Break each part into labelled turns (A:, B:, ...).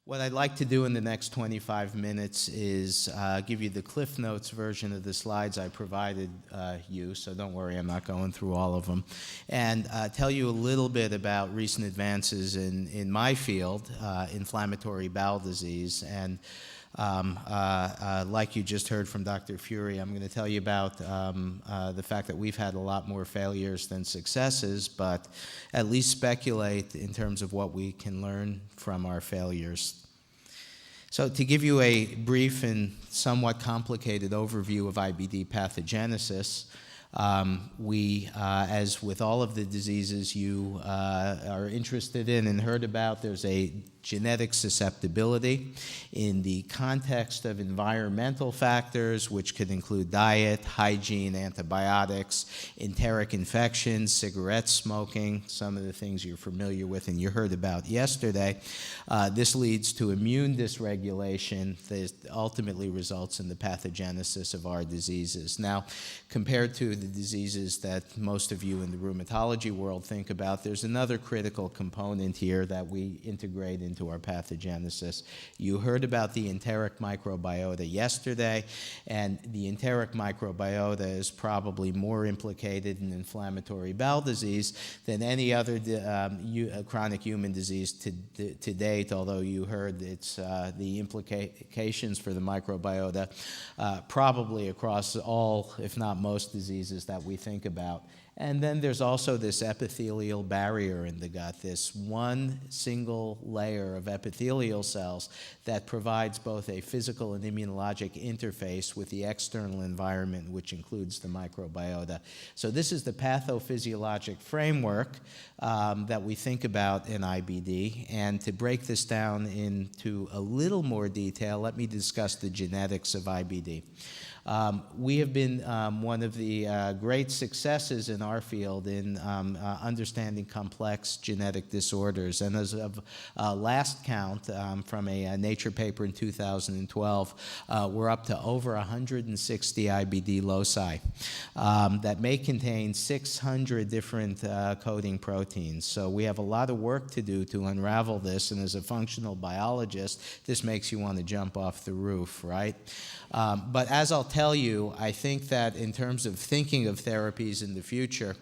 A: What I'd like to do in the next 25 minutes is give you the Cliff Notes version of the slides I provided you, so don't worry, I'm not going through all of them, and tell you a little bit about recent advances in my field, inflammatory bowel disease. And like you just heard from Dr. Fury, I'm going to tell you about the fact that we've had a lot more failures than successes, but at least speculate in terms of what we can learn from our failures. So to give you a brief and somewhat complicated overview of IBD pathogenesis, as with all of the diseases you are interested in and heard about, there's a genetic susceptibility in the context of environmental factors, which could include diet, hygiene, antibiotics, enteric infections, cigarette smoking, some of the things you're familiar with and you heard about yesterday. This leads to immune dysregulation that ultimately results in the pathogenesis of our diseases. Now, compared to the diseases that most of you in the rheumatology world think about, there's another critical component here that we integrate into our pathogenesis. You heard about the enteric microbiota yesterday, and the enteric microbiota is probably more implicated in inflammatory bowel disease than any other chronic human disease to date, although you heard it's the implications for the microbiota probably across all, if not most, diseases that we think about. And then there's also this epithelial barrier in the gut, this one single layer of epithelial cells that provides both a physical and immunologic interface with the external environment, which includes the microbiota. So this is the pathophysiologic framework that we think about in IBD. And to break this down into a little more detail, let me discuss the genetics of IBD. We have been one of the great successes in our field in understanding complex genetic disorders. And as of last count from a Nature paper in 2012, we're up to over 160 IBD loci that may contain 600 different coding proteins. So we have a lot of work to do to unravel this, and as a functional biologist, this makes you want to jump off the roof, right? But as I'll tell you, I think that in terms of thinking of therapies in the future,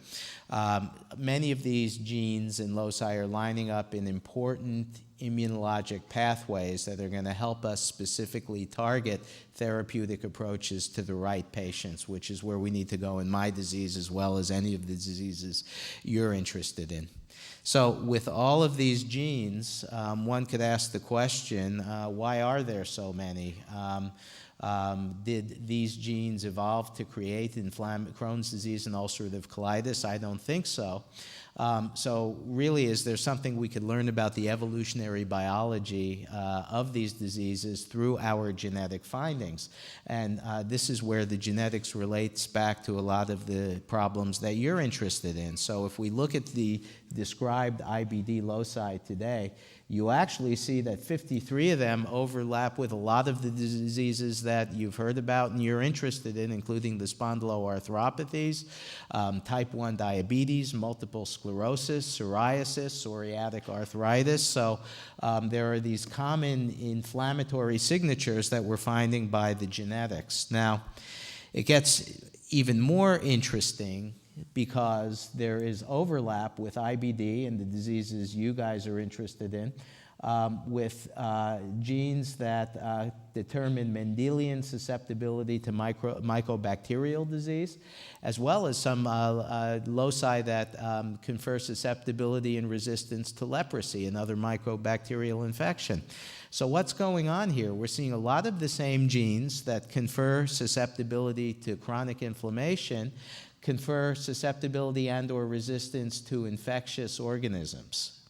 A: many of these genes and loci are lining up in important immunologic pathways that are going to help us specifically target therapeutic approaches to the right patients, which is where we need to go in my disease as well as any of the diseases you're interested in. So with all of these genes, one could ask the question, why are there so many? Did these genes evolve to create Crohn's disease and ulcerative colitis? I don't think so. So really, is there something we could learn about the evolutionary biology of these diseases through our genetic findings? And this is where the genetics relates back to a lot of the problems that you're interested in. So if we look at the described IBD loci today, you actually see that 53 of them overlap with a lot of the diseases that you've heard about and you're interested in, including the spondyloarthropathies, type 1 diabetes, multiple sclerosis, psoriasis, psoriatic arthritis. So there are these common inflammatory signatures that we're finding by the genetics. Now, it gets even more interesting because there is overlap with IBD and the diseases you guys are interested in with genes that determine Mendelian susceptibility to mycobacterial disease, as well as some loci that confer susceptibility and resistance to leprosy and other mycobacterial infection. So what's going on here? We're seeing a lot of the same genes that confer susceptibility to chronic inflammation confer susceptibility and or resistance to infectious organisms.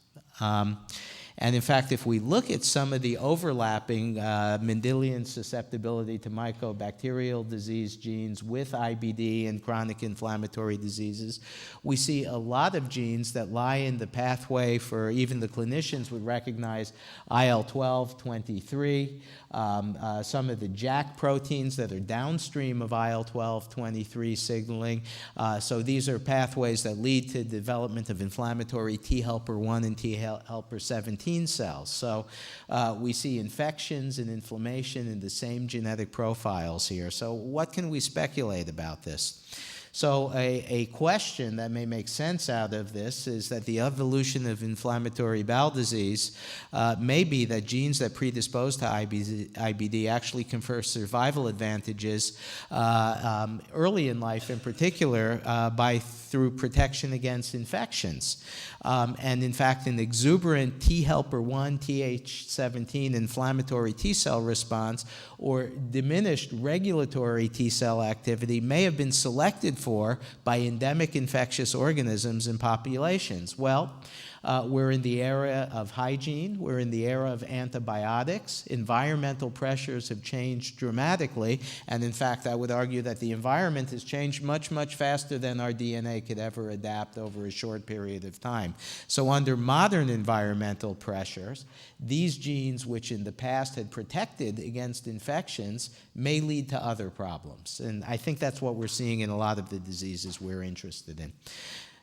A: And in fact, if we look at some of the overlapping Mendelian susceptibility to mycobacterial disease genes with IBD and chronic inflammatory diseases, we see a lot of genes that lie in the pathway for even the clinicians would recognize IL-12, 23, some of the JAK proteins that are downstream of IL-12, 23 signaling. So these are pathways that lead to development of inflammatory T helper 1 and T helper 17 14 cells. So we see infections and inflammation in the same genetic profiles here. So what can we speculate about this? So a question that may make sense out of this is that the evolution of inflammatory bowel disease may be that genes that predispose to IBD actually confer survival advantages early in life, in particular through protection against infections. And in fact, an exuberant T helper 1, Th17 inflammatory T cell response or diminished regulatory T cell activity may have been selected for by endemic infectious organisms in populations. Well, we're in the era of hygiene. We're in the era of antibiotics. Environmental pressures have changed dramatically. And in fact, I would argue that the environment has changed much, much faster than our DNA could ever adapt over a short period of time. So under modern environmental pressures, these genes, which in the past had protected against infections, may lead to other problems. And I think that's what we're seeing in a lot of the diseases we're interested in.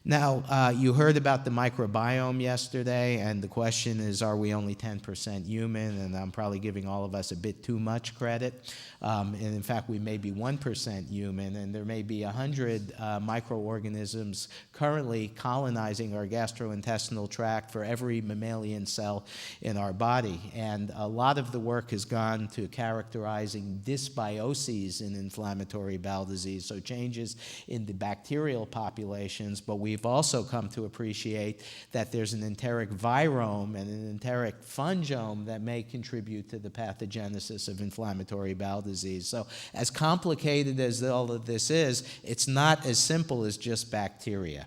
A: Now, you heard about the microbiome yesterday, and the question is, are we only 10% human? And I'm probably giving all of us a bit too much credit. And in fact, we may be 1% human, and there may be 100 microorganisms currently colonizing our gastrointestinal tract for every mammalian cell in our body. And a lot of the work has gone to characterizing dysbioses in inflammatory bowel disease, so changes in the bacterial populations, but we've also come to appreciate that there's an enteric virome and an enteric fungome that may contribute to the pathogenesis of inflammatory bowel disease. So as complicated as all of this is, it's not as simple as just bacteria.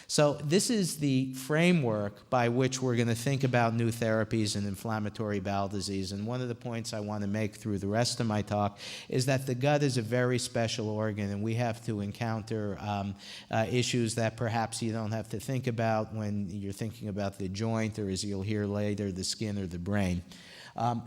A: So this is the framework by which we're going to think about new therapies in inflammatory bowel disease. And one of the points I want to make through the rest of my talk is that the gut is a very special organ, and we have to encounter issues that perhaps you don't have to think about when you're thinking about the joint, or as you'll hear later, the skin or the brain.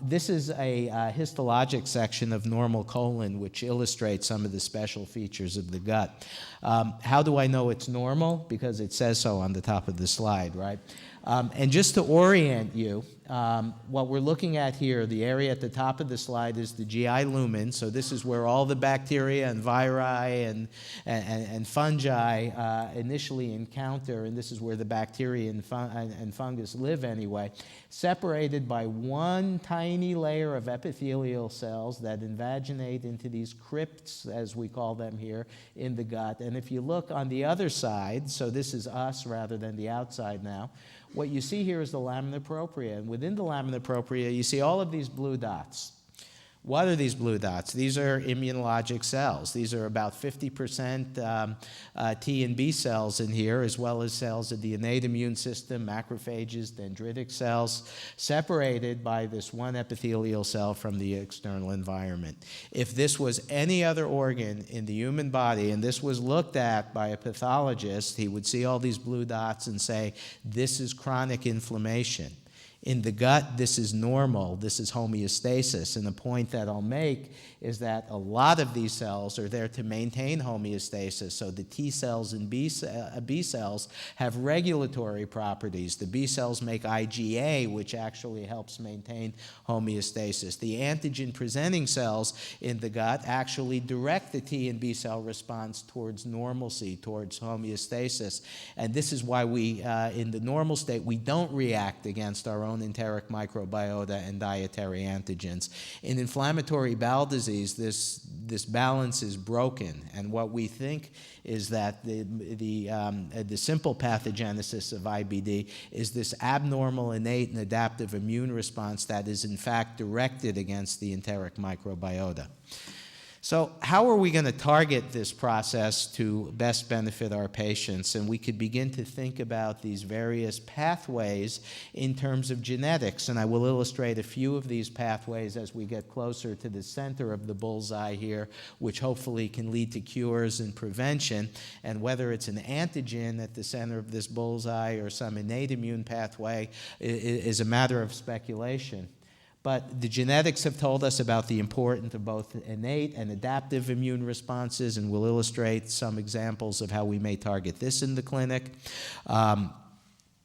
A: This is a histologic section of normal colon, which illustrates some of the special features of the gut. How do I know it's normal? Because it says so on the top of the slide, right? And just to orient you, what we're looking at here, the area at the top of the slide is the GI lumen. So this is where all the bacteria and viri and fungi initially encounter, and this is where the bacteria and fungus live anyway, separated by one tiny layer of epithelial cells that invaginate into these crypts, as we call them here, in the gut. And if you look on the other side, so this is us rather than the outside now, what you see here is the lamina propria, and within the lamina propria, you see all of these blue dots. What are these blue dots? These are immunologic cells. These are about 50% T and B cells in here, as well as cells of the innate immune system, macrophages, dendritic cells, separated by this one epithelial cell from the external environment. If this was any other organ in the human body, and this was looked at by a pathologist, he would see all these blue dots and say, this is chronic inflammation. In the gut, this is normal, this is homeostasis, and the point that I'll make is that a lot of these cells are there to maintain homeostasis. So the T cells and B cells have regulatory properties. The B cells make IgA, which actually helps maintain homeostasis. The antigen-presenting cells in the gut actually direct the T and B cell response towards normalcy, towards homeostasis. And this is why we, in the normal state, we don't react against our own enteric microbiota and dietary antigens. In inflammatory bowel disease, this balance is broken, and what we think is that the simple pathogenesis of IBD is this abnormal, innate, and adaptive immune response that is in fact directed against the enteric microbiota. So how are we going to target this process to best benefit our patients? And we could begin to think about these various pathways in terms of genetics. And I will illustrate a few of these pathways as we get closer to the center of the bullseye here, which hopefully can lead to cures and prevention. And whether it's an antigen at the center of this bullseye or some innate immune pathway is a matter of speculation. But the genetics have told us about the importance of both innate and adaptive immune responses, and we'll illustrate some examples of how we may target this in the clinic.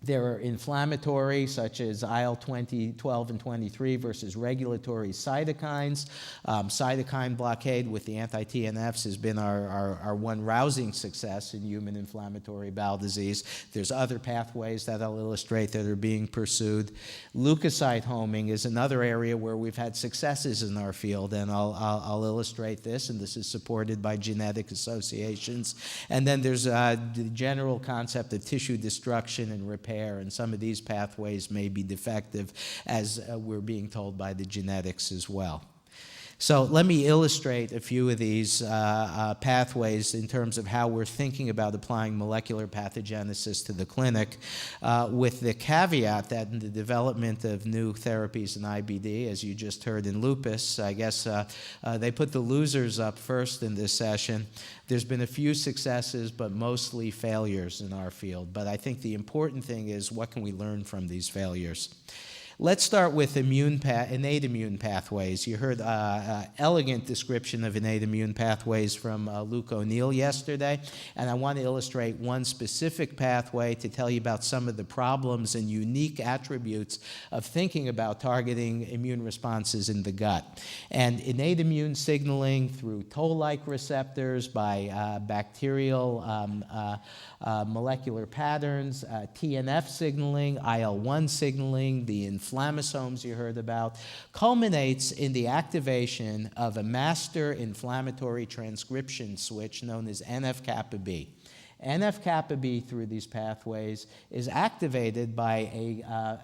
A: There are inflammatory, such as IL-20, 12, and 23 versus regulatory cytokines. Cytokine blockade with the anti-TNFs has been our one rousing success in human inflammatory bowel disease. There's other pathways that I'll illustrate that are being pursued. Leukocyte homing is another area where we've had successes in our field, and I'll illustrate this, and this is supported by genetic associations. And then there's the general concept of tissue destruction and repair, and some of these pathways may be defective, as we're being told by the genetics as well. So let me illustrate a few of these pathways in terms of how we're thinking about applying molecular pathogenesis to the clinic, with the caveat that in the development of new therapies in IBD, as you just heard in lupus, I guess they put the losers up first in this session. There's been a few successes, but mostly failures in our field. But I think the important thing is, what can we learn from these failures? Let's start with innate immune pathways. You heard elegant description of innate immune pathways from Luke O'Neill yesterday, and I want to illustrate one specific pathway to tell you about some of the problems and unique attributes of thinking about targeting immune responses in the gut. And innate immune signaling through toll-like receptors by bacterial molecular patterns, TNF signaling, IL-1 signaling, the inflammasomes you heard about, culminates in the activation of a master inflammatory transcription switch known as NF-kappa B. NF-kappa B through these pathways is activated by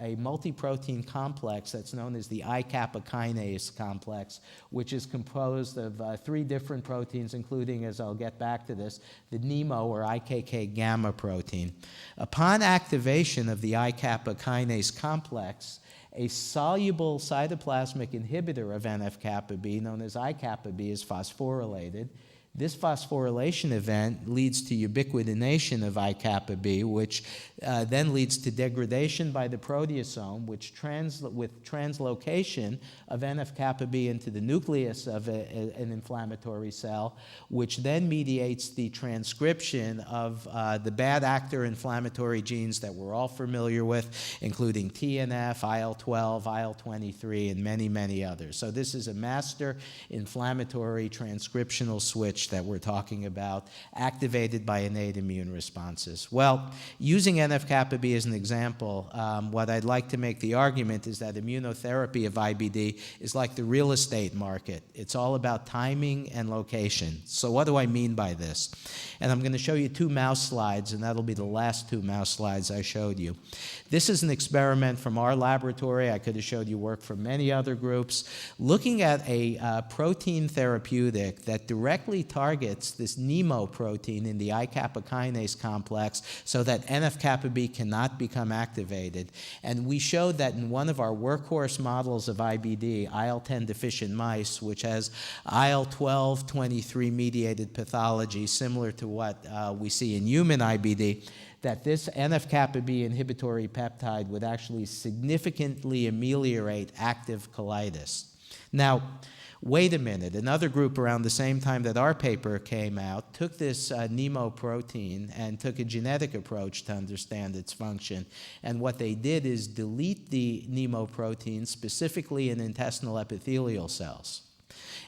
A: a multi-protein complex that's known as the I-kappa kinase complex, which is composed of 3 different proteins, including, as I'll get back to this, the NEMO or IKK gamma protein. Upon activation of the I-kappa kinase complex, a soluble cytoplasmic inhibitor of NF-kappa B, known as I-kappa B, is phosphorylated. This phosphorylation event leads to ubiquitination of I-kappa B, which then leads to degradation by the proteasome, which with translocation of NF-kappa B into the nucleus of an inflammatory cell, which then mediates the transcription of the bad actor inflammatory genes that we're all familiar with, including TNF, IL-12, IL-23, and many, many others. So this is a master inflammatory transcriptional switch that we're talking about, activated by innate immune responses. Well, using NF-kappa B as an example, what I'd like to make the argument is that immunotherapy of IBD is like the real estate market. It's all about timing and location. So what do I mean by this? And I'm going to show you 2 mouse slides, and that'll be the last 2 mouse slides I showed you. This is an experiment from our laboratory. I could have showed you work from many other groups, looking at a protein therapeutic that directly targets this NEMO protein in the I-kappa kinase complex so that NF-kappa B cannot become activated. And we showed that in one of our workhorse models of IBD, IL-10 deficient mice, which has IL-12, 23 mediated pathology, similar to what we see in human IBD, that this NF-kappa B inhibitory peptide would actually significantly ameliorate active colitis. Now, wait a minute. Another group around the same time that our paper came out took this NEMO protein and took a genetic approach to understand its function. And what they did is delete the NEMO protein specifically in intestinal epithelial cells.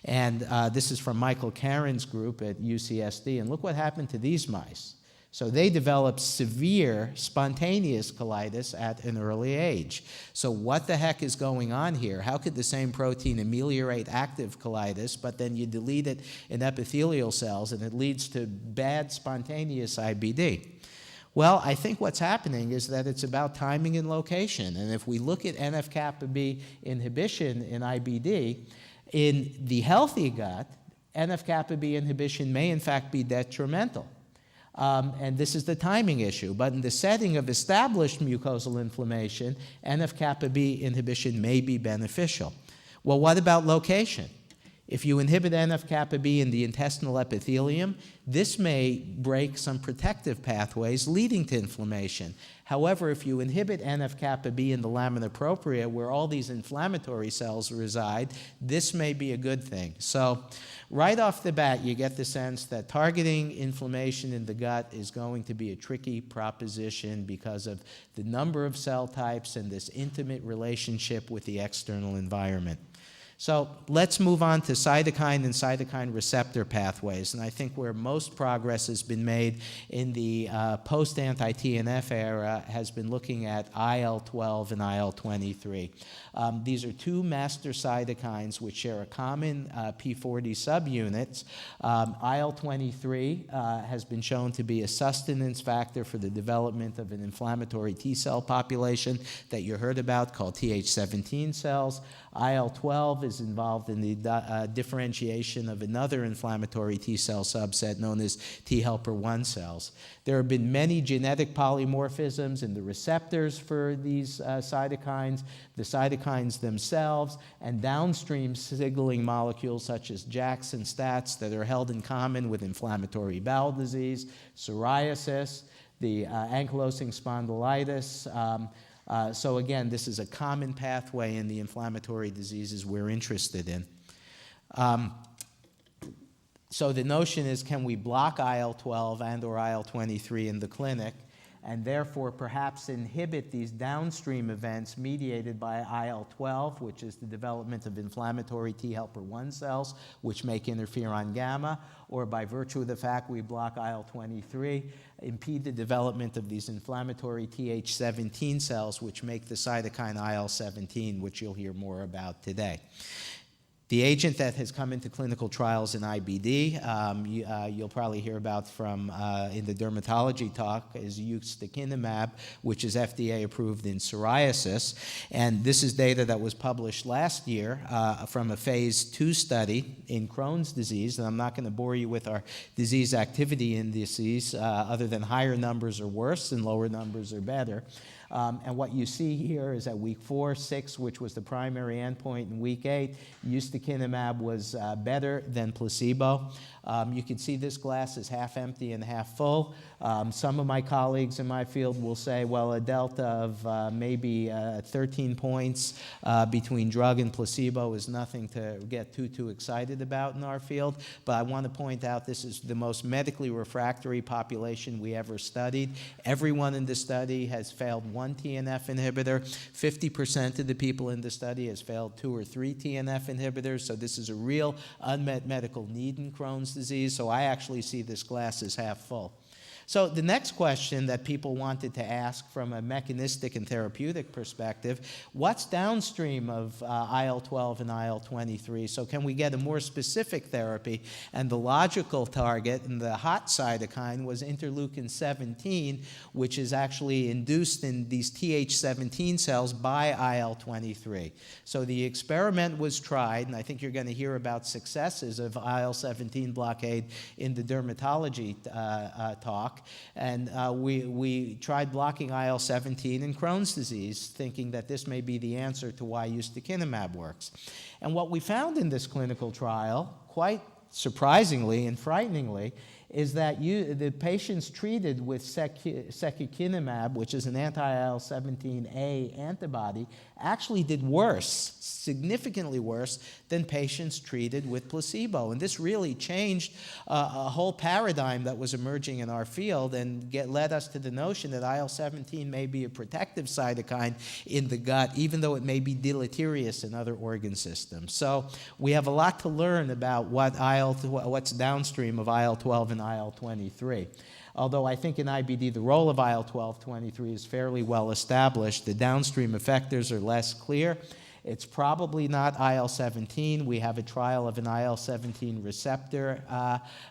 A: And this is from Michael Karen's group at UCSD. And look what happened to these mice. So they developed severe spontaneous colitis at an early age. So what the heck is going on here? How could the same protein ameliorate active colitis, but then you delete it in epithelial cells and it leads to bad spontaneous IBD? Well, I think what's happening is that it's about timing and location. And if we look at NF-kappa B inhibition in IBD, in the healthy gut, NF-kappa B inhibition may in fact be detrimental. And this is the timing issue. But in the setting of established mucosal inflammation, NF-kappa B inhibition may be beneficial. Well, what about location? If you inhibit NF-kappa B in the intestinal epithelium, this may break some protective pathways leading to inflammation. However, if you inhibit NF-kappa B in the lamina propria, where all these inflammatory cells reside, this may be a good thing. So right off the bat, you get the sense that targeting inflammation in the gut is going to be a tricky proposition because of the number of cell types and this intimate relationship with the external environment. So let's move on to cytokine and cytokine receptor pathways. And I think where most progress has been made in the post-anti-TNF era has been looking at IL-12 and IL-23. These are two master cytokines which share a common P40 subunit. IL-23 has been shown to be a sustenance factor for the development of an inflammatory T cell population that you heard about called Th17 cells. IL-12 is involved in the differentiation of another inflammatory T cell subset known as T helper 1 cells. There have been many genetic polymorphisms in the receptors for these cytokines, the cytokines themselves, and downstream signaling molecules such as JAKs and STATs that are held in common with inflammatory bowel disease, psoriasis, the ankylosing spondylitis. So again, this is a common pathway in the inflammatory diseases we're interested in. So the notion is, can we block IL-12 and or IL-23 in the clinic and therefore perhaps inhibit these downstream events mediated by IL-12, which is the development of inflammatory T helper 1 cells, which make interferon gamma, or by virtue of the fact we block IL-23, impede the development of these inflammatory Th17 cells, which make the cytokine IL-17, which you'll hear more about today. The agent that has come into clinical trials in IBD, you'll probably hear about from in the dermatology talk, is Ustekinumab, which is FDA approved in psoriasis. And this is data that was published last year from a phase 2 study in Crohn's disease. And I'm not going to bore you with our disease activity indices, other than higher numbers are worse and lower numbers are better. And what you see here is at week 4, 6, which was the primary endpoint, in week 8, Ustekinumab was better than placebo. You can see this glass is half empty and half full. Some of my colleagues in my field will say, well, a delta of maybe 13 points between drug and placebo is nothing to get too excited about in our field. But I want to point out this is the most medically refractory population we ever studied. Everyone in the study has failed one TNF inhibitor. 50% of the people in the study has failed 2 or 3 TNF inhibitors. So this is a real unmet medical need in Crohn's disease. So I actually see this glass as half full. So the next question that people wanted to ask from a mechanistic and therapeutic perspective, what's downstream of IL-12 and IL-23? So can we get a more specific therapy? And the logical target and the hot cytokine was interleukin-17, which is actually induced in these Th17 cells by IL-23. So the experiment was tried, and I think you're going to hear about successes of IL-17 blockade in the dermatology talk. And we tried blocking IL-17 in Crohn's disease, thinking that this may be the answer to why Ustekinumab works. And what we found in this clinical trial, quite surprisingly and frighteningly, is that the patients treated with secukinumab, which is an anti-IL-17A antibody, actually did worse, significantly worse, than patients treated with placebo. And this really changed a whole paradigm that was emerging in our field and led us to the notion that IL-17 may be a protective cytokine in the gut, even though it may be deleterious in other organ systems. So we have a lot to learn about what's downstream of IL-12 and IL-23. Although I think in IBD the role of IL-12/23 is fairly well established, the downstream effectors are less clear. It's probably not IL-17. We have a trial of an IL-17 receptor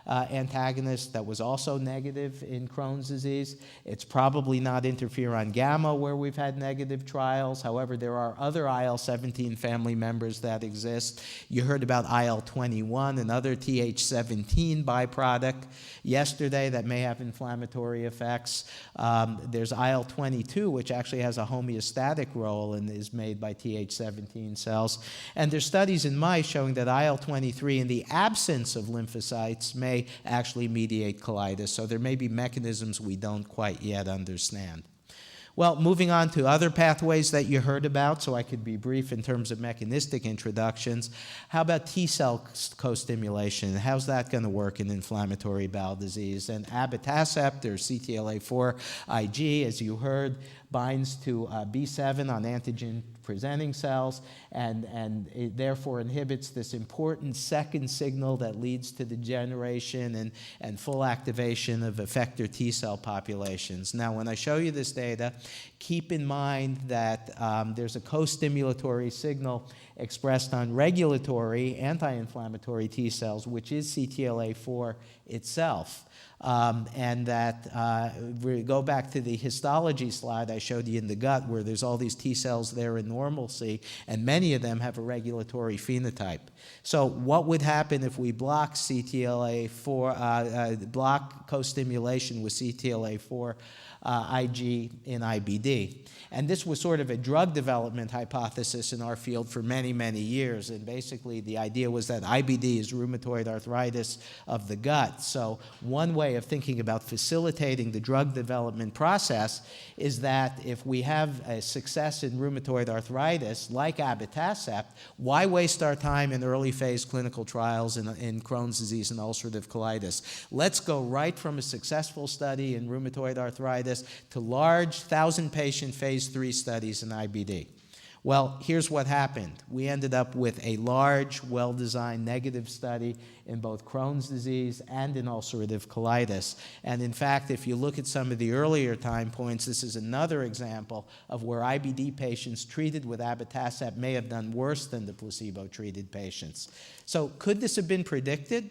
A: antagonist that was also negative in Crohn's disease. It's probably not interferon gamma, where we've had negative trials. However, there are other IL-17 family members that exist. You heard about IL-21, another Th17 byproduct yesterday that may have inflammatory effects. There's IL-22, which actually has a homeostatic role and is made by Th17 IL-17 cells. And there's studies in mice showing that IL-23 in the absence of lymphocytes may actually mediate colitis. So there may be mechanisms we don't quite yet understand. Well, moving on to other pathways that you heard about, so I could be brief in terms of mechanistic introductions. How about T-cell co-stimulation? How's that going to work in inflammatory bowel disease? And abatacept, or CTLA-4 Ig, as you heard, binds to B7 on antigen-presenting cells, and it therefore inhibits this important second signal that leads to the generation and full activation of effector T-cell populations. Now, when I show you this data, keep in mind that there's a co-stimulatory signal expressed on regulatory anti-inflammatory T cells, which is CTLA-4 itself. And that, we go back to the histology slide I showed you in the gut, where there's all these T cells there in normalcy, and many of them have a regulatory phenotype. So what would happen if we block CTLA-4, block co-stimulation with CTLA-4 Ig in IBD? And this was sort of a drug development hypothesis in our field for many, many years. And basically the idea was that IBD is rheumatoid arthritis of the gut. So one way of thinking about facilitating the drug development process is that if we have a success in rheumatoid arthritis, like abatacept, why waste our time in early phase clinical trials in Crohn's disease and ulcerative colitis? Let's go right from a successful study in rheumatoid arthritis to large 1,000-patient phase 3 studies in IBD. Well, here's what happened. We ended up with a large, well-designed negative study in both Crohn's disease and in ulcerative colitis. And in fact, if you look at some of the earlier time points, this is another example of where IBD patients treated with abatacept may have done worse than the placebo-treated patients. So could this have been predicted?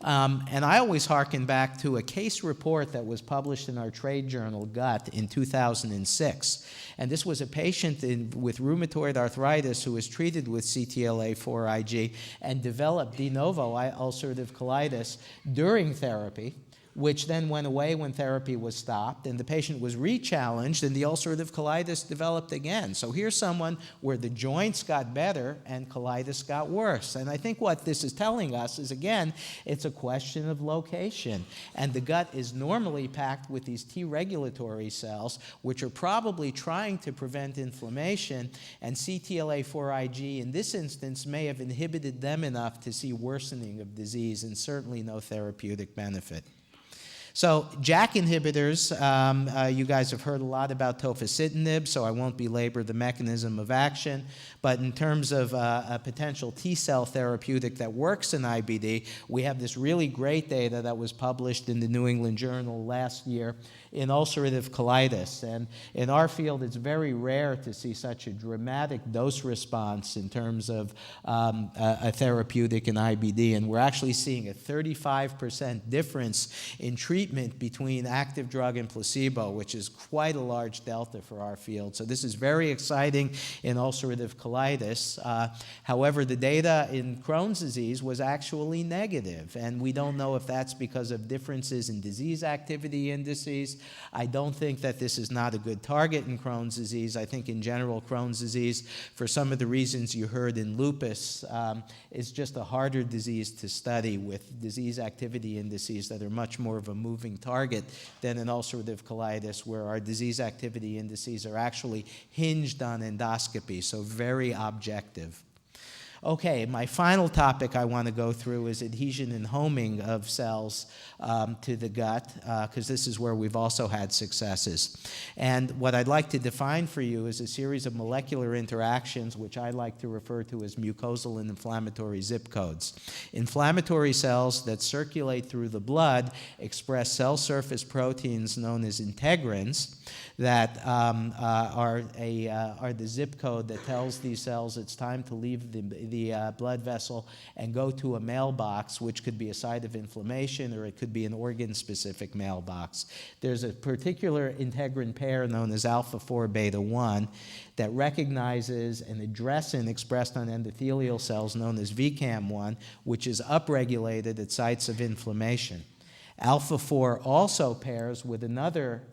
A: And I always hearken back to a case report that was published in our trade journal, Gut, in 2006. And this was a patient with rheumatoid arthritis who was treated with CTLA-4 Ig and developed de novo ulcerative colitis during therapy, which then went away when therapy was stopped, and the patient was re-challenged, and the ulcerative colitis developed again. So here's someone where the joints got better and colitis got worse. And I think what this is telling us is, again, it's a question of location. And the gut is normally packed with these T regulatory cells, which are probably trying to prevent inflammation, and CTLA-4 Ig in this instance may have inhibited them enough to see worsening of disease and certainly no therapeutic benefit. So JAK inhibitors, you guys have heard a lot about Tofacitinib, so I won't belabor the mechanism of action. But in terms of a potential T-cell therapeutic that works in IBD, we have this really great data that was published in the New England Journal last year in ulcerative colitis. And in our field, it's very rare to see such a dramatic dose response in terms of a therapeutic in IBD. And we're actually seeing a 35% difference in treatment between active drug and placebo, which is quite a large delta for our field. So this is very exciting in ulcerative colitis. However, the data in Crohn's disease was actually negative, and we don't know if that's because of differences in disease activity indices. I don't think that this is not a good target in Crohn's disease. I think in general, Crohn's disease, for some of the reasons you heard in lupus, is just a harder disease to study with disease activity indices that are much more of a moving target than in ulcerative colitis, where our disease activity indices are actually hinged on endoscopy, so very objective. Okay, my final topic I want to go through is adhesion and homing of cells to the gut, because this is where we've also had successes. And what I'd like to define for you is a series of molecular interactions, which I like to refer to as mucosal and inflammatory zip codes. Inflammatory cells that circulate through the blood express cell surface proteins known as integrins that are the zip code that tells these cells it's time to leave the blood vessel and go to a mailbox, which could be a site of inflammation or it could be an organ-specific mailbox. There's a particular integrin pair known as alpha-4 beta-1 that recognizes an addressin expressed on endothelial cells known as VCAM1, which is upregulated at sites of inflammation. Alpha-4 also pairs with another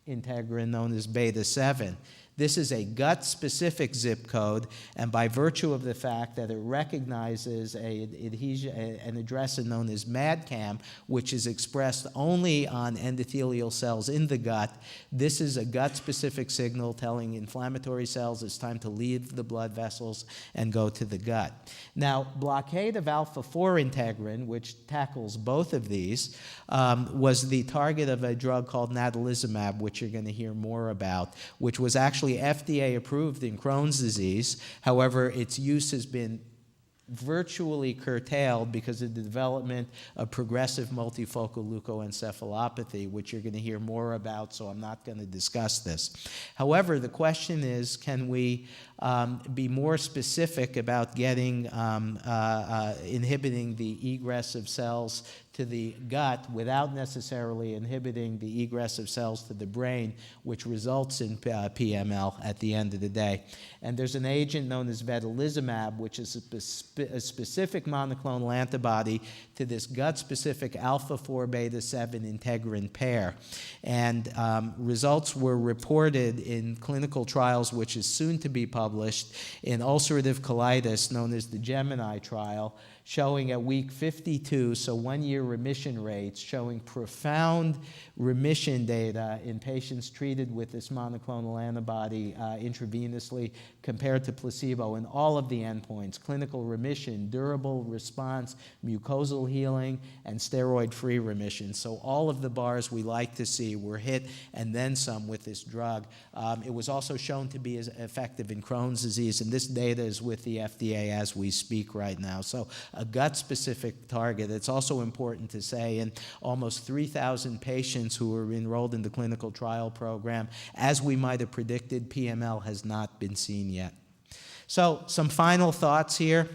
A: integrin known as beta-7 This is a gut-specific zip code, and by virtue of the fact that it recognizes an address known as MADCAM, which is expressed only on endothelial cells in the gut, this is a gut-specific signal telling inflammatory cells it's time to leave the blood vessels and go to the gut. Now, blockade of alpha-4 integrin, which tackles both of these, was the target of a drug called natalizumab, which you're going to hear more about, which was actually FDA approved in Crohn's disease. However, its use has been virtually curtailed because of the development of progressive multifocal leukoencephalopathy, which you're going to hear more about, so I'm not going to discuss this. However, the question is, can we be more specific about getting inhibiting the egress of cells to the gut without necessarily inhibiting the egress of cells to the brain, which results in PML at the end of the day. And there's an agent known as vedolizumab, which is a specific monoclonal antibody to this gut-specific alpha-4 beta-7 integrin pair. And results were reported in clinical trials, which is soon to be published, in ulcerative colitis, known as the Gemini trial, showing at week 52, so 1 year remission rates, showing profound remission data in patients treated with this monoclonal antibody intravenously compared to placebo in all of the endpoints: clinical remission, durable response, mucosal healing, and steroid-free remission. So all of the bars we like to see were hit and then some with this drug. It was also shown to be as effective in Crohn's disease, and this data is with the FDA as we speak right now. So a gut-specific target. It's also important to say in almost 3,000 patients who were enrolled in the clinical trial program, as we might have predicted, PML has not been seen yet. So some final thoughts here.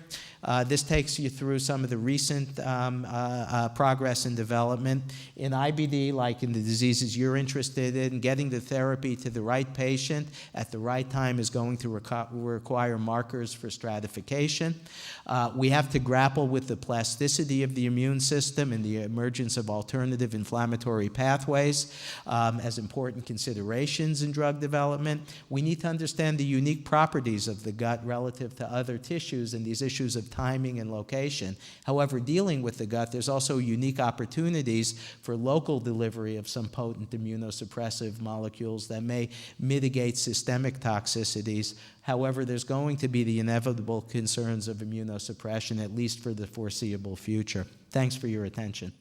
A: This takes you through some of the recent progress and development. In IBD, like in the diseases you're interested in, getting the therapy to the right patient at the right time is going to require markers for stratification. We have to grapple with the plasticity of the immune system and the emergence of alternative inflammatory pathways as important considerations in drug development. We need to understand the unique properties of the gut relative to other tissues and these issues of timing and location. However, dealing with the gut, there's also unique opportunities for local delivery of some potent immunosuppressive molecules that may mitigate systemic toxicities. However, there's going to be the inevitable concerns of immunosuppression, at least for the foreseeable future. Thanks for your attention.